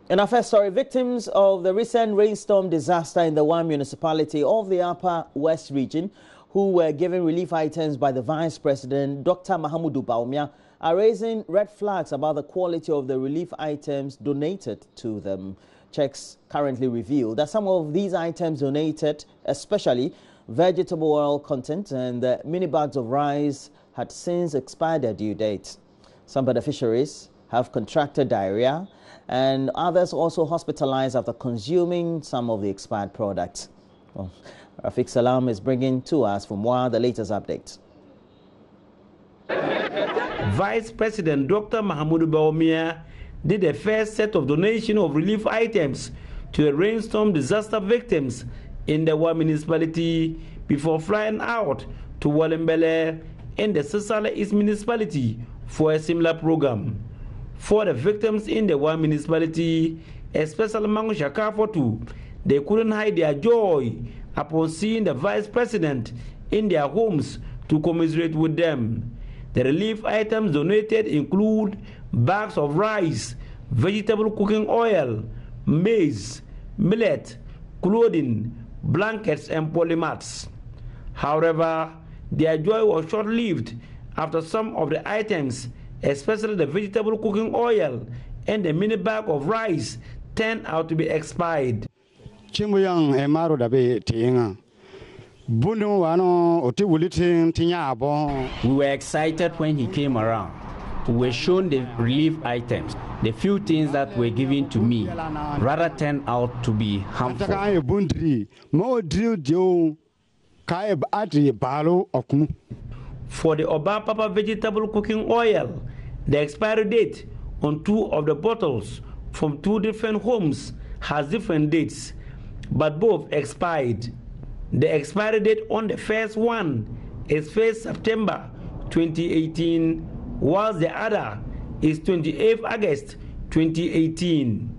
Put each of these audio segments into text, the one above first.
In our first story, victims of the recent rainstorm disaster in the one municipality of the Upper West region who were given relief items by the Vice President, Dr. Mahamudu Bawumia, are raising red flags about the quality of the relief items donated to them. Checks currently reveal that some of these items donated, especially vegetable oil content and the mini bags of rice, had since expired their due date. Some beneficiaries have contracted diarrhea, and others also hospitalized after consuming some of the expired products. Well, Rafiq Salam is bringing to us from WA the latest updates. Vice President Dr. Mahamudu Bawumia did the first set of donation of relief items to the rainstorm disaster victims in the WA municipality before flying out to Walembele in the Sisala East municipality for a similar program. For the victims in the one municipality, especially Mangu Shakafotu, they couldn't hide their joy upon seeing the Vice President in their homes to commiserate with them. The relief items donated include bags of rice, vegetable cooking oil, maize, millet, clothing, blankets, and polymats. However, their joy was short-lived after some of the items, especially the vegetable cooking oil and the mini bag of rice, turned out to be expired. We were excited when he came around. We were shown the relief items. The few things that were given to me rather turned out to be harmful. For the Obapapa vegetable cooking oil, the expiry date on 2 of the bottles from 2 different homes has different dates, but both expired. The expiry date on the first one is 1st September 2018, whilst the other is 28th August 2018.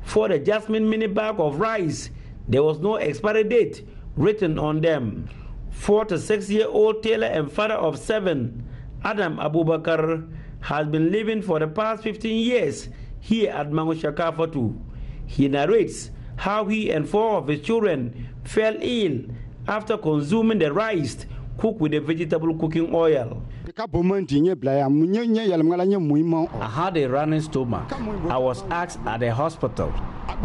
For the Jasmine mini bag of rice, there was no expiry date written on them. 4 to 6-year-old tailor and father of 7, Adam Abubakar, has been living for the past 15 years here at Mangu Shakafotu. He narrates how he and 4 of his children fell ill after consuming the rice cooked with the vegetable cooking oil. I had a running stomach. I was asked at the hospital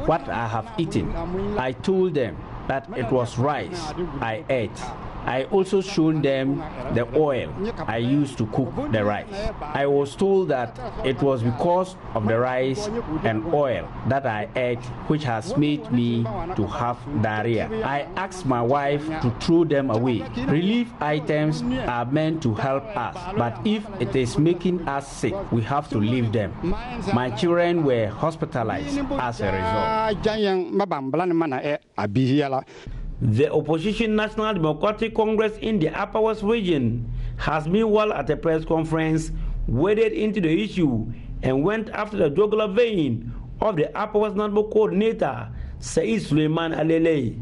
what I have eaten. I told them that it was rice I ate. I also showed them the oil I used to cook the rice. I was told that it was because of the rice and oil that I ate which has made me to have diarrhea. I asked my wife to throw them away. Relief items are meant to help us, but if it is making us sick, we have to leave them. My children were hospitalized as a result. The opposition National Democratic Congress in the Upper West region has meanwhile at a press conference waded into the issue and went after the jugular vein of the Upper West National Coordinator, Said Suleiman Alele.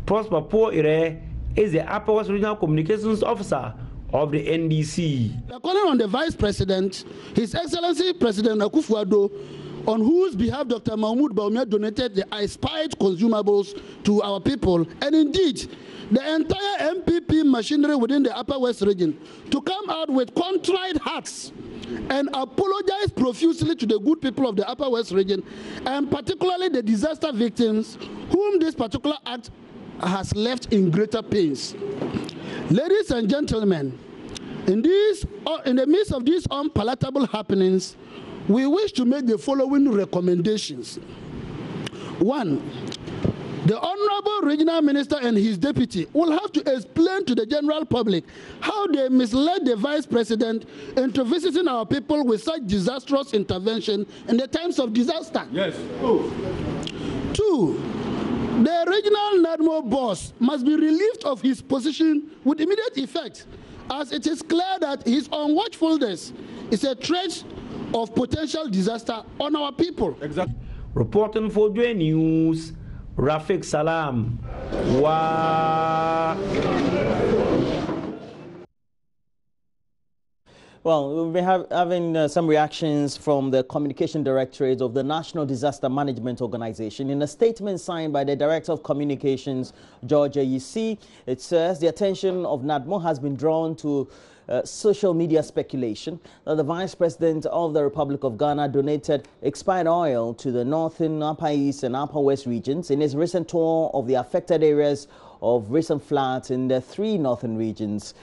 Prosper Poire is the Upper West Regional Communications Officer of the NDC. Calling on the Vice President, His Excellency President Akufo-Addo, on whose behalf Dr. Mahamudu Bawumia donated the expired consumables to our people, and indeed the entire MPP machinery within the Upper West region, to come out with contrite hearts and apologize profusely to the good people of the Upper West region, and particularly the disaster victims whom this particular act has left in greater pains. Ladies and gentlemen, in the midst of these unpalatable happenings, we wish to make the following recommendations. 1. The Honorable Regional Minister and his deputy will have to explain to the general public how they misled the Vice President into visiting our people with such disastrous intervention in the times of disaster. Yes. 2. The regional NADMO boss must be relieved of his position with immediate effect, as it is clear that his unwatchfulness is a threat of potential disaster on our people. Exactly. Reporting for JoyNews, Rafiq Salam. Well, we've been having some reactions from the Communication Directorate of the National Disaster Management Organization. In a statement signed by the Director of Communications, JoyNews, it says the attention of NADMO has been drawn to social media speculation that the Vice President of the Republic of Ghana donated expired oil to the Northern, Upper East and Upper West regions in his recent tour of the affected areas of recent floods in the 3 northern regions.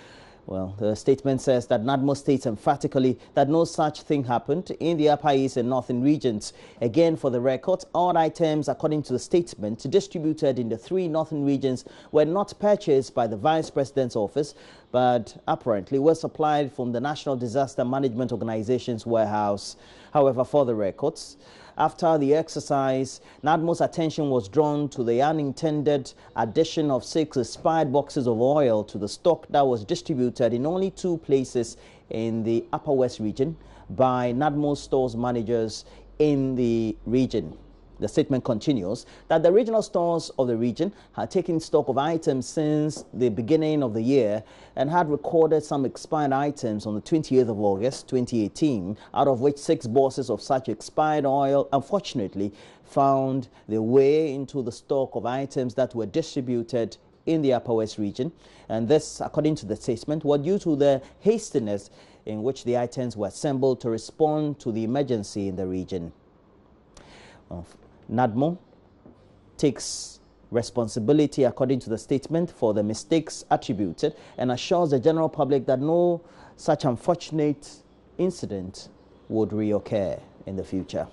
Well, the statement says that NADMO states emphatically that no such thing happened in the Upper East and Northern regions. Again, for the record, all items, according to the statement, distributed in the 3 northern regions were not purchased by the Vice President's office, but apparently were supplied from the National Disaster Management Organization's warehouse. However, for the records, after the exercise, NADMO's attention was drawn to the unintended addition of 6 expired boxes of oil to the stock that was distributed in only 2 places in the Upper West region by NADMO stores managers in the region. The statement continues that the regional stores of the region had taken stock of items since the beginning of the year and had recorded some expired items on the 28th of August 2018, out of which 6 boxes of such expired oil unfortunately found their way into the stock of items that were distributed in the Upper West region. And this, according to the statement, was due to the hastiness in which the items were assembled to respond to the emergency in the region. NADMO takes responsibility, according to the statement, for the mistakes attributed and assures the general public that no such unfortunate incident would reoccur in the future.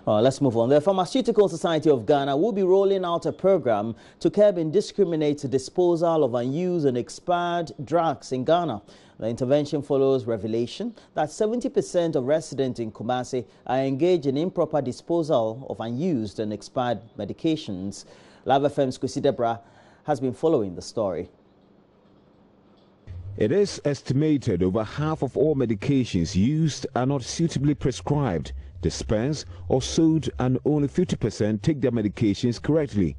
Let's move on. The Pharmaceutical Society of Ghana will be rolling out a program to curb indiscriminate disposal of unused and expired drugs in Ghana. The intervention follows revelation that 70% of residents in Kumasi are engaged in improper disposal of unused and expired medications. Live FM's Kwesi Debra has been following the story. It is estimated over half of all medications used are not suitably prescribed, dispensed or sold, and only 50% take their medications correctly.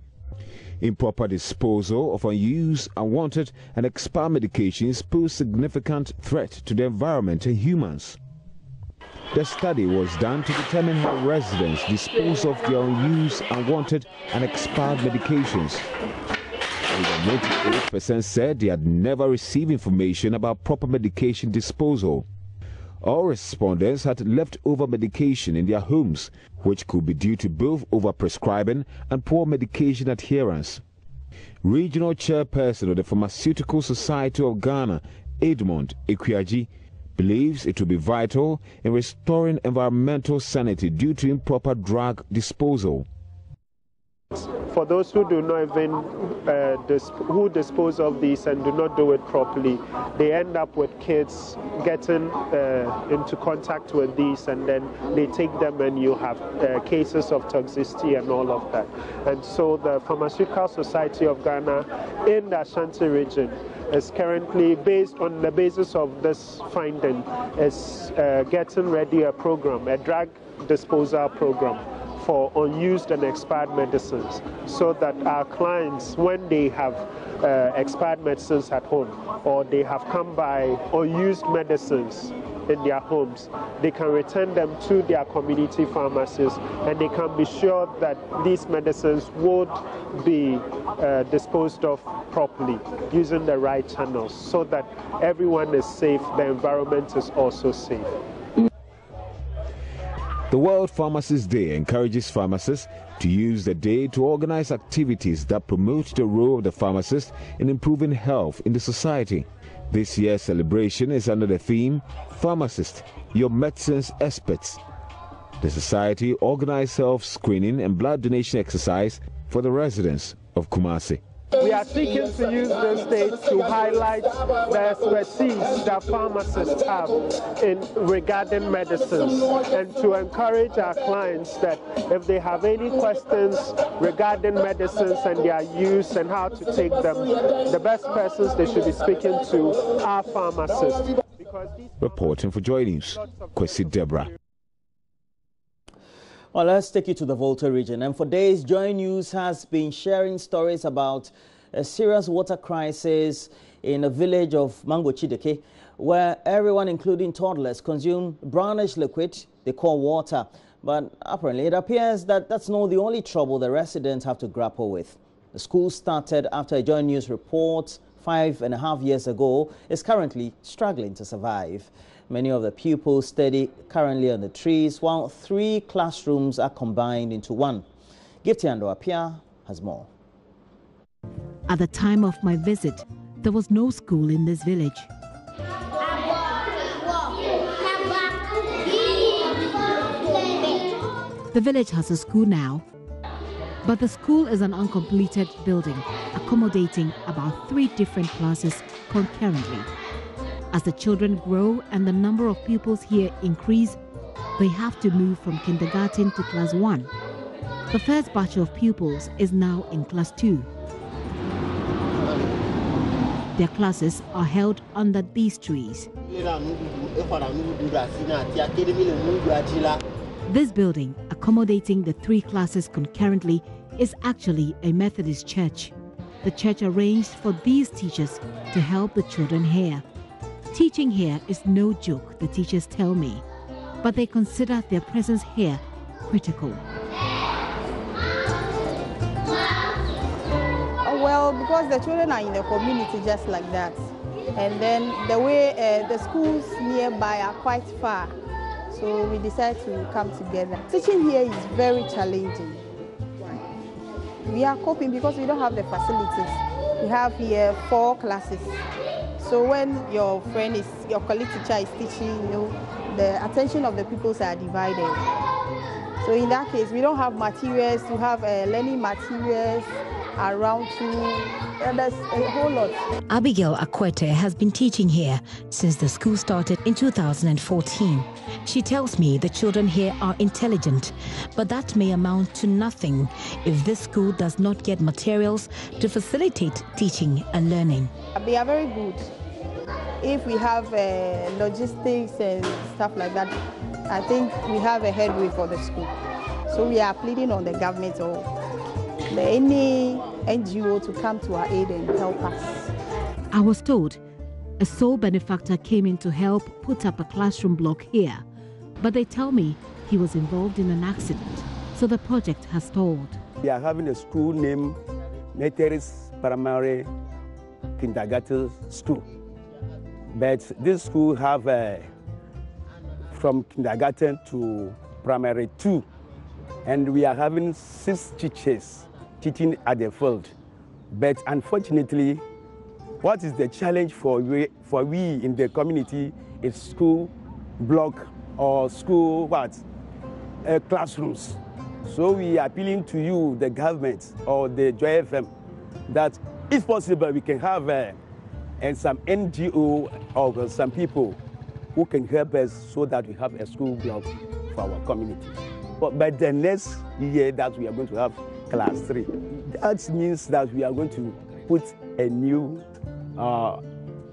Improper disposal of unused, unwanted and expired medications pose significant threat to the environment and humans. The study was done to determine how residents dispose of their unused, unwanted and expired medications. Over 98% said they had never received information about proper medication disposal. All respondents had leftover medication in their homes, which could be due to both overprescribing and poor medication adherence. Regional Chairperson of the Pharmaceutical Society of Ghana, Edmond Ekwiaji, believes it will be vital in restoring environmental sanity due to improper drug disposal. For those who do not even who dispose of these and do not do it properly, they end up with kids getting into contact with these, and then they take them and you have cases of toxicity and all of that. And so the Pharmaceutical Society of Ghana in the Ashanti region is currently, based on the basis of this finding, is getting ready a program, a drug disposal program for unused and expired medicines, so that our clients, when they have expired medicines at home or they have come by unused medicines in their homes, they can return them to their community pharmacies and they can be sure that these medicines would be disposed of properly using the right channels, so that everyone is safe, the environment is also safe. The World Pharmacist Day encourages pharmacists to use the day to organize activities that promote the role of the pharmacist in improving health in the society. This year's celebration is under the theme, Pharmacist, Your Medicines Experts. The society organized health screening and blood donation exercise for the residents of Kumasi. We are seeking to use this day to highlight the expertise that pharmacists have in regarding medicines, and to encourage our clients that if they have any questions regarding medicines and their use and how to take them, the best persons they should be speaking to are pharmacists. Reporting for JoyNews, Kwesi Debra. Well, let's take you to the Volta region. And for days, JoyNews has been sharing stories about a serious water crisis in a village of Mango-Chideke, where everyone, including toddlers, consume brownish liquid they call water. But apparently it appears that that's not the only trouble the residents have to grapple with. The school started after a JoyNews report 5.5 years ago is currently struggling to survive. Many of the pupils study currently on the trees, while 3 classrooms are combined into one. Giftiando Apia has more. At the time of my visit, there was no school in this village. The village has a school now, but the school is an uncompleted building, accommodating about 3 different classes concurrently. As the children grow and the number of pupils here increase, they have to move from kindergarten to class 1. The first batch of pupils is now in class 2. Their classes are held under these trees. This building, accommodating the 3 classes concurrently, is actually a Methodist church. The church arranged for these teachers to help the children here. Teaching here is no joke, the teachers tell me, but they consider their presence here critical. Well, because the children are in the community just like that. And then the way the schools nearby are quite far. So we decided to come together. Teaching here is very challenging. We are coping because we don't have the facilities. We have here 4 classes. So when your colleague teacher is teaching, the attention of the pupils are divided. So in that case, we don't have materials to have learning materials around and there's a whole lot. Abigail Akwete has been teaching here since the school started in 2014. She tells me the children here are intelligent, but that may amount to nothing if this school does not get materials to facilitate teaching and learning. They are very good. If we have logistics and stuff like that, I think we have a headway for the school. So we are pleading on the government or any NGO to come to our aid and help us. I was told a sole benefactor came in to help put up a classroom block here, but they tell me he was involved in an accident, so the project has stalled. We are having a school named Methodist Primary Kindergarten School, but this school have from kindergarten to primary 2, and we are having 6 teachers teaching at the field. But unfortunately, what is the challenge for we in the community is school block or school classrooms. So we are appealing to you, the government or the Joy FM, that if possible we can have and some NGO or some people who can help us so that we have a school block for our community. But by the next year that we are going to have class 3, that means that we are going to put a new,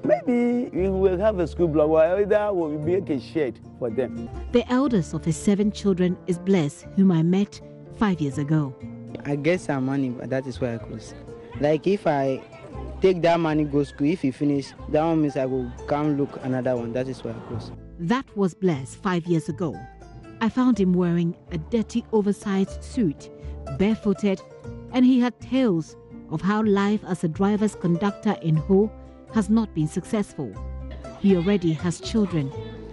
maybe we will have a school block, or either we will make a shed for them. The eldest of his 7 children is Bless, whom I met 5 years ago. I get some money, but that is why I close. Like if I take that money, go school, if he finish, that one means I will come look another one. That is why I close. That was Bless 5 years ago. I found him wearing a dirty, oversized suit, barefooted, and he had tales of how life as a driver's conductor in Ho has not been successful. He already has children,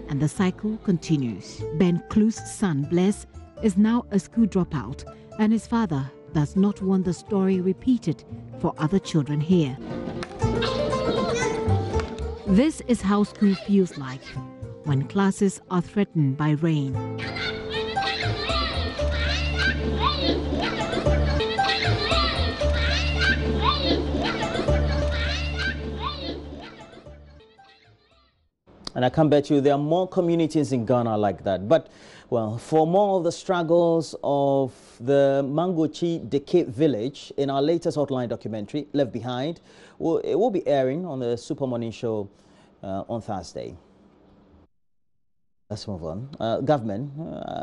and the cycle continues. Ben Klu's son, Bless, is now a school dropout, and his father does not want the story repeated for other children here. This is how school feels like when classes are threatened by rain. And I can bet you there are more communities in Ghana like that. But, well, for more of the struggles of the Mango-Chideke village in our latest Hotline documentary, Left Behind, it will be airing on the Super Morning Show on Thursday. Let's move on. Government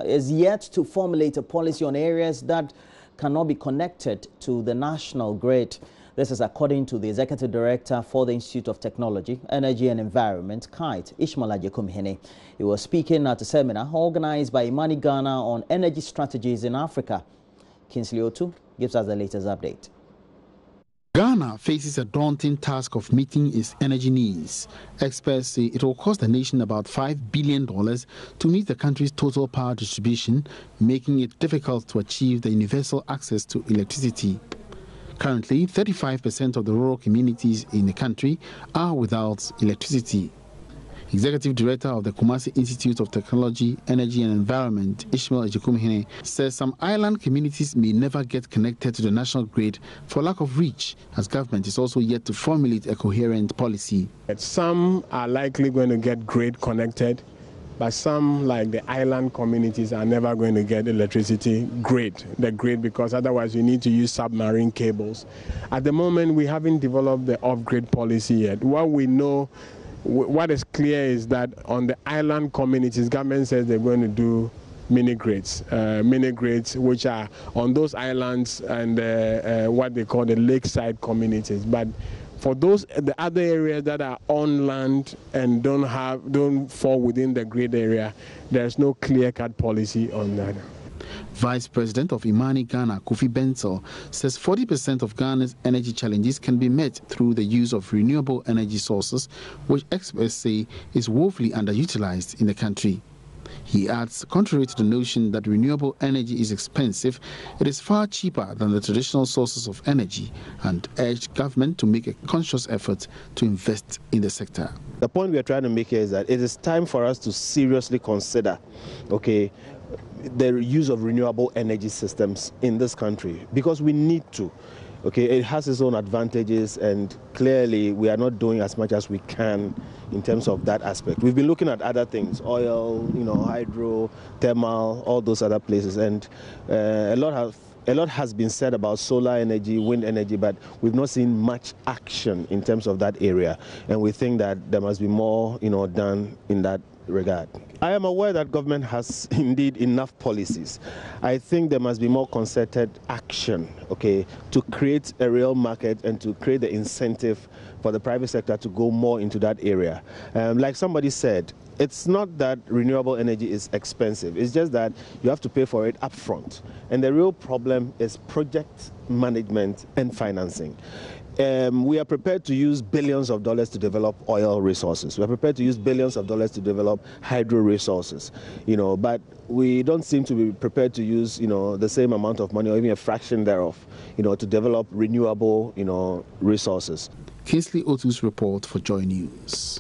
is yet to formulate a policy on areas that cannot be connected to the national grid. This is according to the Executive Director for the Institute of Technology, Energy and Environment, KITE, Ishmael Ajekumhene. He was speaking at a seminar organized by Imani Ghana on energy strategies in Africa. Kinsley Otu gives us the latest update. Ghana faces a daunting task of meeting its energy needs. Experts say it will cost the nation about $5 billion to meet the country's total power distribution, making it difficult to achieve the universal access to electricity. Currently, 35% of the rural communities in the country are without electricity. Executive Director of the Kumasi Institute of Technology, Energy and Environment, Ishmael Ajekumhene, says some island communities may never get connected to the national grid for lack of reach, as government is also yet to formulate a coherent policy. Some are likely going to get grid connected, but some, like the island communities, are never going to get electricity the grid, because otherwise you need to use submarine cables. At the moment, we haven't developed the off-grid policy yet. What is clear is that on the island communities, government says they're going to do mini grids which are on those islands and what they call the lakeside communities. But for the other areas that are on land and don't fall within the grid area, there's no clear-cut policy on that. Vice President of Imani Ghana, Kofi Benzel, says 40% of Ghana's energy challenges can be met through the use of renewable energy sources, which experts say is woefully underutilized in the country. He adds, contrary to the notion that renewable energy is expensive, it is far cheaper than the traditional sources of energy, and urged government to make a conscious effort to invest in the sector. The point we are trying to make here is that it is time for us to seriously consider, the use of renewable energy systems in this country, because we need to. It has its own advantages, and clearly we are not doing as much as we can in terms of that aspect. We've been looking at other things, oil, hydro, thermal, all those other places, and a lot has been said about solar energy, wind energy, but we've not seen much action in terms of that area, and we think that there must be more done in that regard. I am aware that government has indeed enough policies. I think there must be more concerted action, to create a real market and to create the incentive for the private sector to go more into that area. Like somebody said, it's not that renewable energy is expensive. It's just that you have to pay for it upfront. And the real problem is project management and financing. We are prepared to use billions of dollars to develop oil resources. We are prepared to use billions of dollars to develop hydro resources, but we don't seem to be prepared to use, the same amount of money or even a fraction thereof, to develop renewable, resources. Kinsley Otu's report for JoyNews.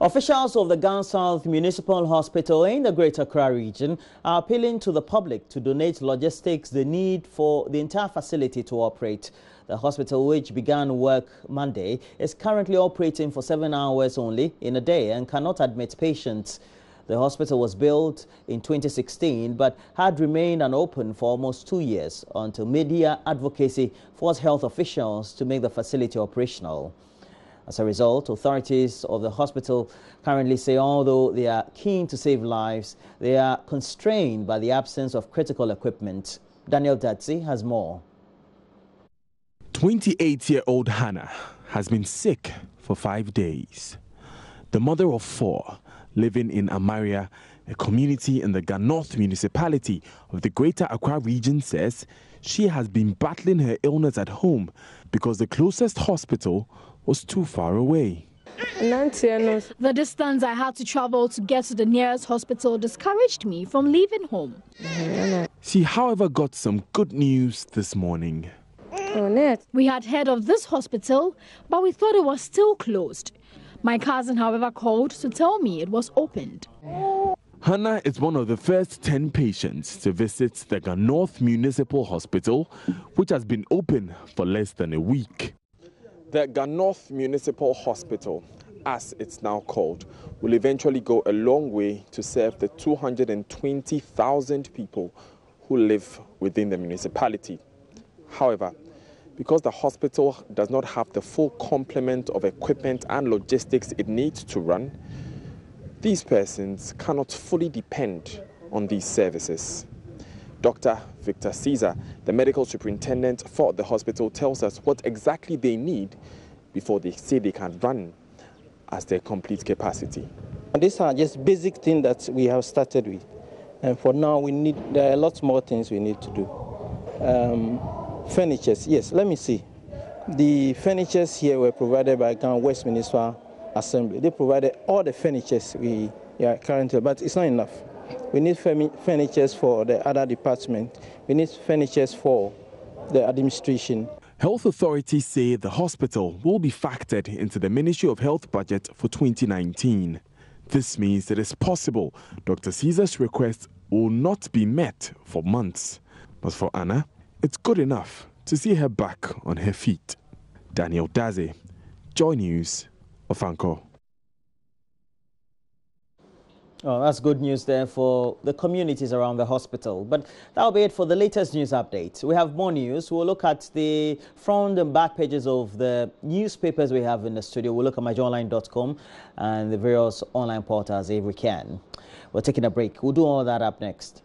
Officials of the Gan South Municipal Hospital in the Greater Accra region are appealing to the public to donate logistics they need for the entire facility to operate. The hospital, which began work Monday, is currently operating for 7 hours only in a day and cannot admit patients. The hospital was built in 2016 but had remained unopened for almost 2 years until media advocacy forced health officials to make the facility operational. As a result, authorities of the hospital currently say although they are keen to save lives, they are constrained by the absence of critical equipment. Daniel Datsi has more. 28-year-old Hannah has been sick for 5 days. The mother of 4, living in Amaria, a community in the Gan North municipality of the Greater Accra region, says she has been battling her illness at home because the closest hospital was too far away. The distance I had to travel to get to the nearest hospital discouraged me from leaving home. She, however, got some good news this morning. We had heard of this hospital, but we thought it was still closed. My cousin, however, called to tell me it was opened. Hannah is one of the first 10 patients to visit the Gan North Municipal Hospital, which has been open for less than a week. The Gan North Municipal Hospital, as it's now called, will eventually go a long way to serve the 220,000 people who live within the municipality. However, because the hospital does not have the full complement of equipment and logistics it needs to run, these persons cannot fully depend on these services. Dr. Victor Caesar, the medical superintendent for the hospital, tells us what exactly they need before they say they can run as their complete capacity. And these are just basic things that we have started with. And for now, there are lots more things we need to do. Furnitures, yes, let me see. The furnitures here were provided by Ghana West Municipal Assembly. They provided all the furnitures we are currently, but it's not enough. We need furnitures for the other department. We need furnitures for the administration. Health authorities say the hospital will be factored into the Ministry of Health budget for 2019. This means it is possible Dr. Caesar's request will not be met for months. But for Anna, it's good enough to see her back on her feet. Daniel Daze, Joy News, Ofanko. Oh, that's good news there for the communities around the hospital. But that'll be it for the latest news update. We have more news. We'll look at the front and back pages of the newspapers we have in the studio. We'll look at myjoyonline.com and the various online portals if we can. We're taking a break. We'll do all that up next.